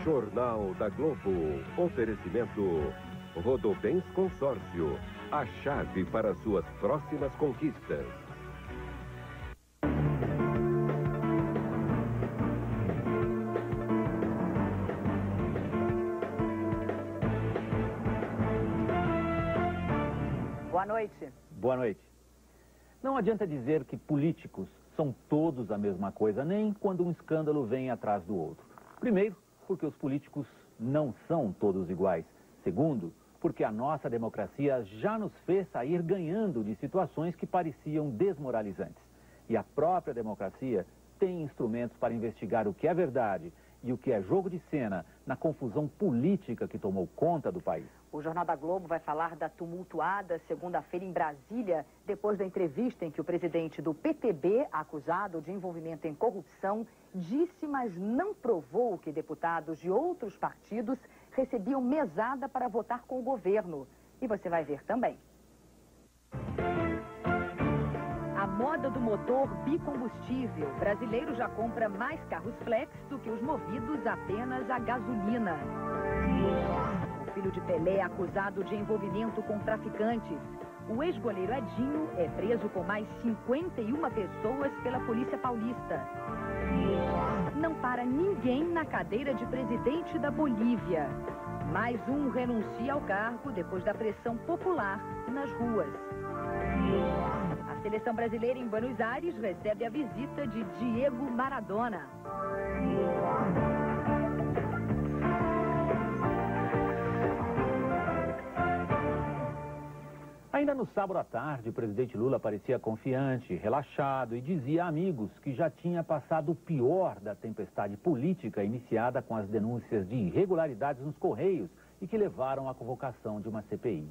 Jornal da Globo. Oferecimento Rodobens Consórcio. A chave para suas próximas conquistas. Boa noite. Boa noite. Não adianta dizer que políticos são todos a mesma coisa, nem quando um escândalo vem atrás do outro. Primeiro, porque os políticos não são todos iguais. Segundo, porque a nossa democracia já nos fez sair ganhando de situações que pareciam desmoralizantes. E a própria democracia tem instrumentos para investigar o que é verdade e o que é jogo de cena na confusão política que tomou conta do país. O Jornal da Globo vai falar da tumultuada segunda-feira em Brasília, depois da entrevista em que o presidente do PTB, acusado de envolvimento em corrupção, disse, mas não provou que deputados de outros partidos recebiam mesada para votar com o governo. E você vai ver também. A moda do motor bicombustível. O brasileiro já compra mais carros flex do que os movidos apenas a gasolina. O filho de Pelé é acusado de envolvimento com traficantes. O ex-goleiro Edinho é preso com mais 51 pessoas pela Polícia Paulista. Não para ninguém na cadeira de presidente da Bolívia. Mais um renuncia ao cargo depois da pressão popular nas ruas. A seleção brasileira em Buenos Aires recebe a visita de Diego Maradona. Ainda no sábado à tarde, o presidente Lula parecia confiante, relaxado e dizia a amigos que já tinha passado o pior da tempestade política iniciada com as denúncias de irregularidades nos Correios e que levaram à convocação de uma CPI.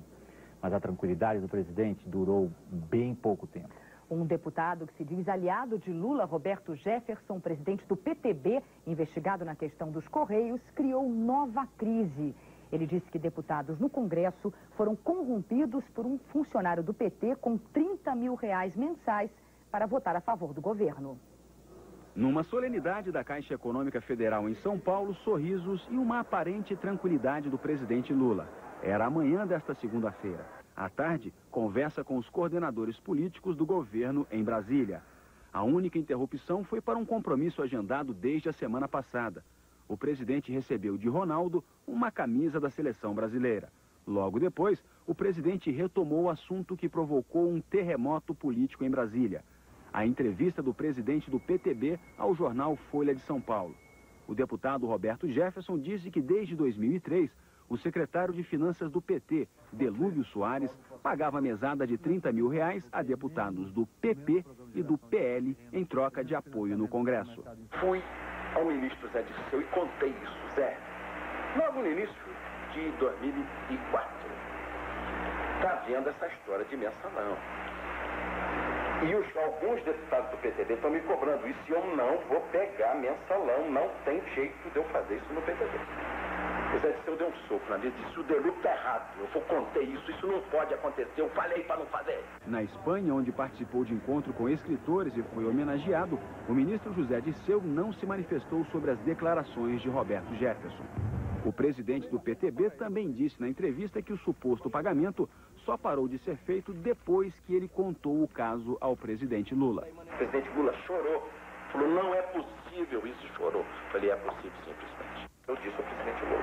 Mas a tranquilidade do presidente durou bem pouco tempo. Um deputado que se diz aliado de Lula, Roberto Jefferson, presidente do PTB, investigado na questão dos Correios, criou nova crise. Ele disse que deputados no Congresso foram corrompidos por um funcionário do PT com R$30 mil mensais para votar a favor do governo. Numa solenidade da Caixa Econômica Federal em São Paulo, sorrisos e uma aparente tranquilidade do presidente Lula. Era amanhã desta segunda-feira. À tarde, conversa com os coordenadores políticos do governo em Brasília. A única interrupção foi para um compromisso agendado desde a semana passada. O presidente recebeu de Ronaldo uma camisa da seleção brasileira. Logo depois, o presidente retomou o assunto que provocou um terremoto político em Brasília. A entrevista do presidente do PTB ao jornal Folha de São Paulo. O deputado Roberto Jefferson disse que desde 2003, o secretário de Finanças do PT, Delúbio Soares, pagava mesada de R$30 mil a deputados do PP e do PL em troca de apoio no Congresso. Fui ao ministro Zé Dirceu e contei isso, Zé, logo no início de 2004. Está vendo essa história de mensalão. E alguns deputados do PTB estão me cobrando isso e eu não vou pegar mensalão, não tem jeito de eu fazer isso no PTB. O Zé Dirceu deu um soco na mesa e disse, o Delúbio está errado, eu contei isso não pode acontecer, eu falei para não fazer. Na Espanha, onde participou de encontro com escritores e foi homenageado, o ministro José Dirceu não se manifestou sobre as declarações de Roberto Jefferson. O presidente do PTB também disse na entrevista que o suposto pagamento só parou de ser feito depois que ele contou o caso ao presidente Lula. O presidente Lula chorou, falou, não é possível isso, chorou. Eu falei, é possível simplesmente. Eu disse ao presidente Lula,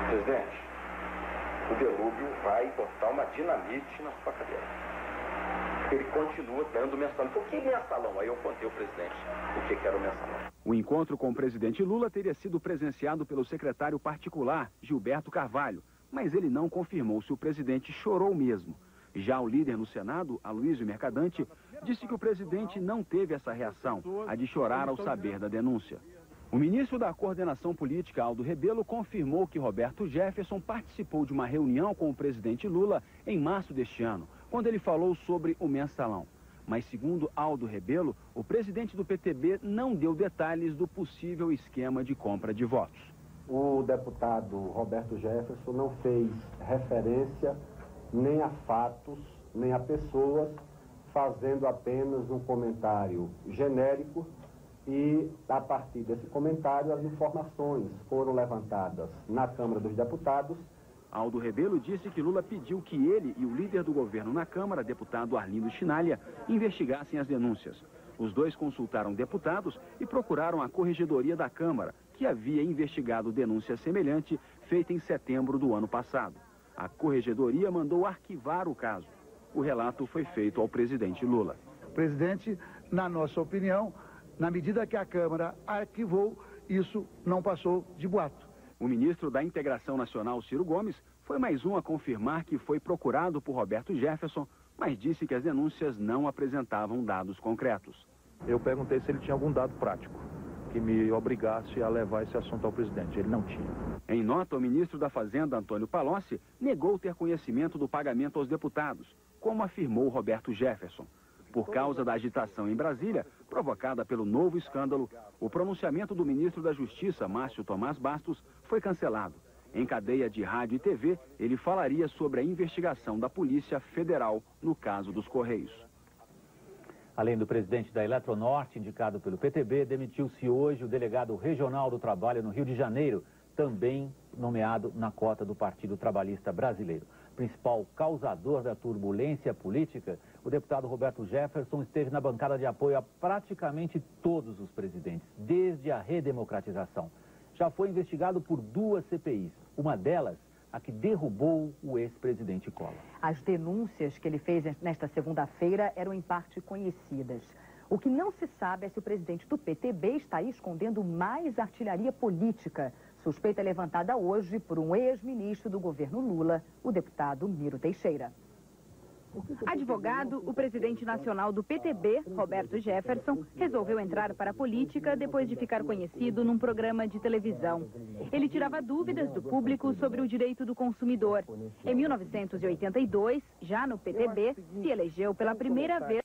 presidente, o Delúbio vai botar uma dinamite na sua cadeira. Ele continua dando mensalão. Por que mensalão? Aí eu contei ao presidente o que era o mensalão. O encontro com o presidente Lula teria sido presenciado pelo secretário particular, Gilberto Carvalho, mas ele não confirmou se o presidente chorou mesmo. Já o líder no Senado, Aloysio Mercadante, disse que o presidente não teve essa reação, a de chorar ao saber da denúncia. O ministro da Coordenação Política, Aldo Rebelo, confirmou que Roberto Jefferson participou de uma reunião com o presidente Lula em março deste ano, quando ele falou sobre o mensalão. Mas, segundo Aldo Rebelo, o presidente do PTB não deu detalhes do possível esquema de compra de votos. O deputado Roberto Jefferson não fez referência nem a fatos, nem a pessoas, fazendo apenas um comentário genérico E, a partir desse comentário, as informações foram levantadas na Câmara dos Deputados. Aldo Rebelo disse que Lula pediu que ele e o líder do governo na Câmara, deputado Arlindo Chinalha, investigassem as denúncias. Os dois consultaram deputados e procuraram a Corregedoria da Câmara, que havia investigado denúncia semelhante feita em setembro do ano passado. A Corregedoria mandou arquivar o caso. O relato foi feito ao presidente Lula. Presidente, na nossa opinião, na medida que a Câmara arquivou, isso não passou de boato. O ministro da Integração Nacional, Ciro Gomes, foi mais um a confirmar que foi procurado por Roberto Jefferson, mas disse que as denúncias não apresentavam dados concretos. Eu perguntei se ele tinha algum dado prático que me obrigasse a levar esse assunto ao presidente. Ele não tinha. Em nota, o ministro da Fazenda, Antônio Palocci, negou ter conhecimento do pagamento aos deputados, como afirmou Roberto Jefferson. Por causa da agitação em Brasília, provocada pelo novo escândalo, o pronunciamento do ministro da Justiça, Márcio Tomás Bastos, foi cancelado. Em cadeia de rádio e TV, ele falaria sobre a investigação da Polícia Federal no caso dos Correios. Além do presidente da Eletronorte, indicado pelo PTB, demitiu-se hoje o delegado regional do trabalho no Rio de Janeiro, também nomeado na cota do Partido Trabalhista Brasileiro. Principal causador da turbulência política, o deputado Roberto Jefferson esteve na bancada de apoio a praticamente todos os presidentes, desde a redemocratização. Já foi investigado por 2 CPIs, uma delas a que derrubou o ex-presidente Collor. As denúncias que ele fez nesta segunda-feira eram em parte conhecidas. O que não se sabe é se o presidente do PTB está aí escondendo mais artilharia política. Suspeita levantada hoje por um ex-ministro do governo Lula, o deputado Miro Teixeira. Advogado, o presidente nacional do PTB, Roberto Jefferson, resolveu entrar para a política depois de ficar conhecido num programa de televisão. Ele tirava dúvidas do público sobre o direito do consumidor. Em 1982, já no PTB, se elegeu pela primeira vez